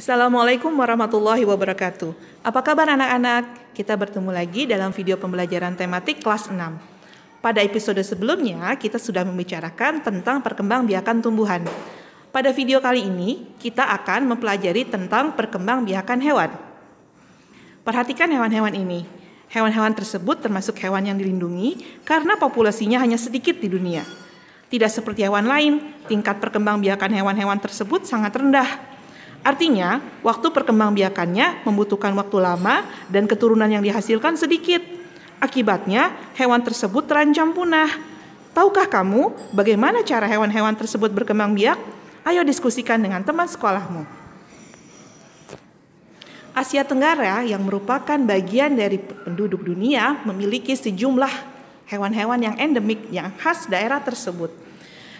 Assalamualaikum warahmatullahi wabarakatuh. Apa kabar anak-anak? Kita bertemu lagi dalam video pembelajaran tematik kelas 6. Pada episode sebelumnya, kita sudah membicarakan tentang perkembangbiakan tumbuhan. Pada video kali ini, kita akan mempelajari tentang perkembangbiakan hewan. Perhatikan hewan-hewan ini. Hewan-hewan tersebut termasuk hewan yang dilindungi karena populasinya hanya sedikit di dunia. Tidak seperti hewan lain, tingkat perkembangbiakan hewan-hewan tersebut sangat rendah. Artinya, waktu perkembangbiakannya membutuhkan waktu lama dan keturunan yang dihasilkan sedikit. Akibatnya, hewan tersebut terancam punah. Tahukah kamu bagaimana cara hewan-hewan tersebut berkembang biak? Ayo diskusikan dengan teman sekolahmu. Asia Tenggara yang merupakan bagian dari penduduk dunia memiliki sejumlah hewan-hewan yang endemik yang khas daerah tersebut.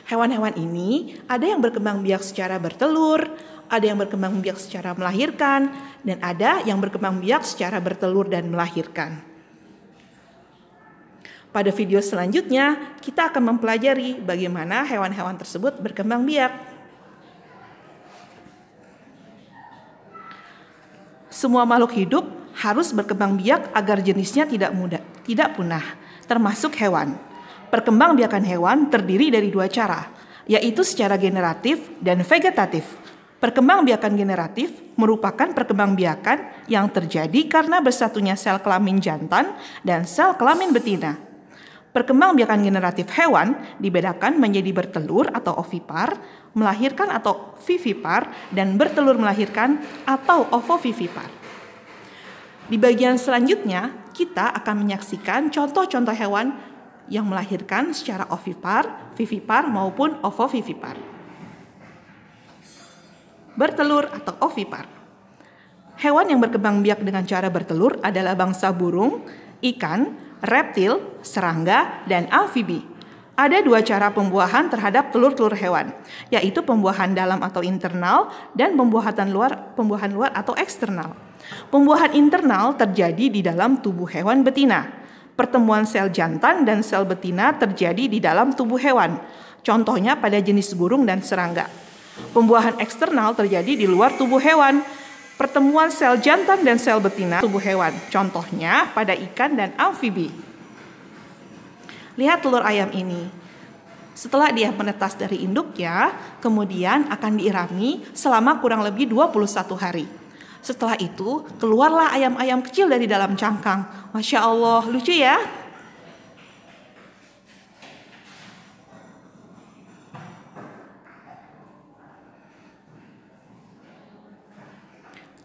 Hewan-hewan ini ada yang berkembang biak secara bertelur, ada yang berkembang biak secara melahirkan, dan ada yang berkembang biak secara bertelur dan melahirkan. Pada video selanjutnya, kita akan mempelajari bagaimana hewan-hewan tersebut berkembang biak. Semua makhluk hidup harus berkembang biak agar jenisnya tidak punah, termasuk hewan. Perkembangbiakan hewan terdiri dari dua cara, yaitu secara generatif dan vegetatif. Perkembangbiakan generatif merupakan perkembangbiakan yang terjadi karena bersatunya sel kelamin jantan dan sel kelamin betina. Perkembangbiakan generatif hewan dibedakan menjadi bertelur atau ovipar, melahirkan atau vivipar, dan bertelur melahirkan atau ovovivipar. Di bagian selanjutnya, kita akan menyaksikan contoh-contoh hewan yang melahirkan secara ovipar, vivipar, maupun ovovivipar. Bertelur atau ovipar. Hewan yang berkembang biak dengan cara bertelur adalah bangsa burung, ikan, reptil, serangga, dan amfibi. Ada dua cara pembuahan terhadap telur-telur hewan, yaitu pembuahan dalam atau internal dan pembuahan luar atau eksternal. Pembuahan internal terjadi di dalam tubuh hewan betina. Pertemuan sel jantan dan sel betina terjadi di dalam tubuh hewan. Contohnya pada jenis burung dan serangga. Pembuahan eksternal terjadi di luar tubuh hewan. Pertemuan sel jantan dan sel betina tubuh hewan. Contohnya pada ikan dan amfibi. Lihat telur ayam ini. Setelah dia menetas dari induknya, kemudian akan diirami selama kurang lebih 21 hari. Setelah itu, keluarlah ayam-ayam kecil dari dalam cangkang. Masya Allah, lucu ya?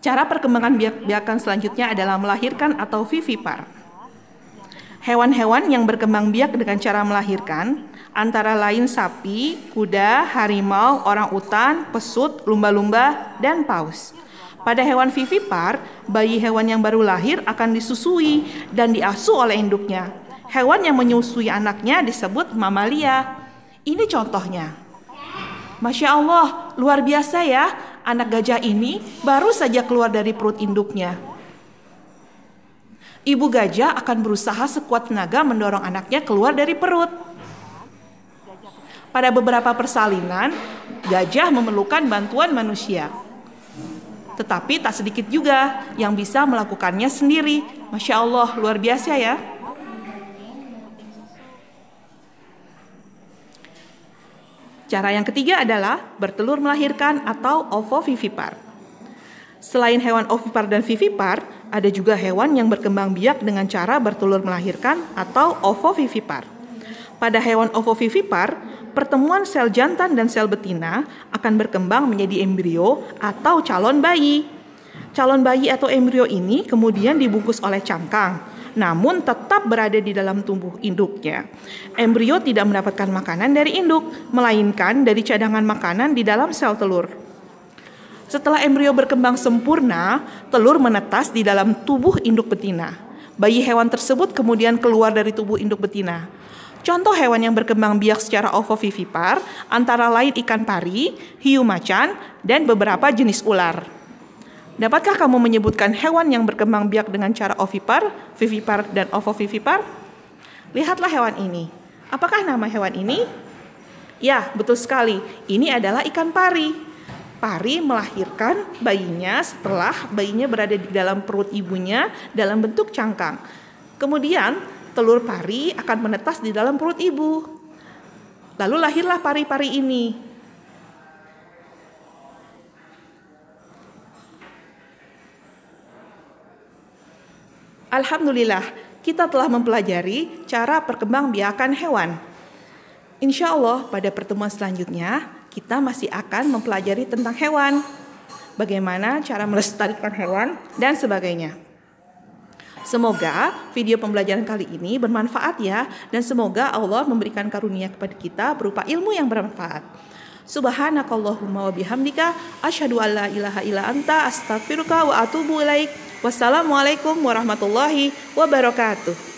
Cara perkembangan biakan selanjutnya adalah melahirkan atau vivipar. Hewan-hewan yang berkembang biak dengan cara melahirkan antara lain sapi, kuda, harimau, orangutan, pesut, lumba-lumba, dan paus. Pada hewan vivipar, bayi hewan yang baru lahir akan disusui dan diasuh oleh induknya. Hewan yang menyusui anaknya disebut mamalia. Ini contohnya. Masya Allah, luar biasa ya. Anak gajah ini baru saja keluar dari perut induknya. Ibu gajah akan berusaha sekuat tenaga mendorong anaknya keluar dari perut. Pada beberapa persalinan, gajah memerlukan bantuan manusia. Tetapi tak sedikit juga yang bisa melakukannya sendiri. Masya Allah, luar biasa ya. Cara yang ketiga adalah bertelur melahirkan atau ovovivipar. Selain hewan ovipar dan vivipar, ada juga hewan yang berkembang biak dengan cara bertelur melahirkan atau ovovivipar. Pada hewan ovovivipar, pertemuan sel jantan dan sel betina akan berkembang menjadi embrio atau calon bayi. Calon bayi atau embrio ini kemudian dibungkus oleh cangkang, namun tetap berada di dalam tubuh induknya. Embrio tidak mendapatkan makanan dari induk, melainkan dari cadangan makanan di dalam sel telur. Setelah embrio berkembang sempurna, telur menetas di dalam tubuh induk betina. Bayi hewan tersebut kemudian keluar dari tubuh induk betina. Contoh hewan yang berkembang biak secara ovovivipar antara lain ikan pari, hiu macan, dan beberapa jenis ular. Dapatkah kamu menyebutkan hewan yang berkembang biak dengan cara ovipar, vivipar, dan ovovivipar? Lihatlah hewan ini. Apakah nama hewan ini? Ya, betul sekali. Ini adalah ikan pari. pari melahirkan bayinya setelah bayinya berada di dalam perut ibunya dalam bentuk cangkang. Kemudian telur pari akan menetas di dalam perut ibu. Lalu lahirlah pari-pari ini. Alhamdulillah, kita telah mempelajari cara perkembangbiakan hewan. Insya Allah pada pertemuan selanjutnya kita masih akan mempelajari tentang hewan, bagaimana cara melestarikan hewan dan sebagainya. Semoga video pembelajaran kali ini bermanfaat ya, dan semoga Allah memberikan karunia kepada kita berupa ilmu yang bermanfaat. Subhanakallahumma wa bihamdika asyhadu an la ilaha illa anta astaghfiruka wa atubu ilaik. Wassalamualaikum warahmatullahi wabarakatuh.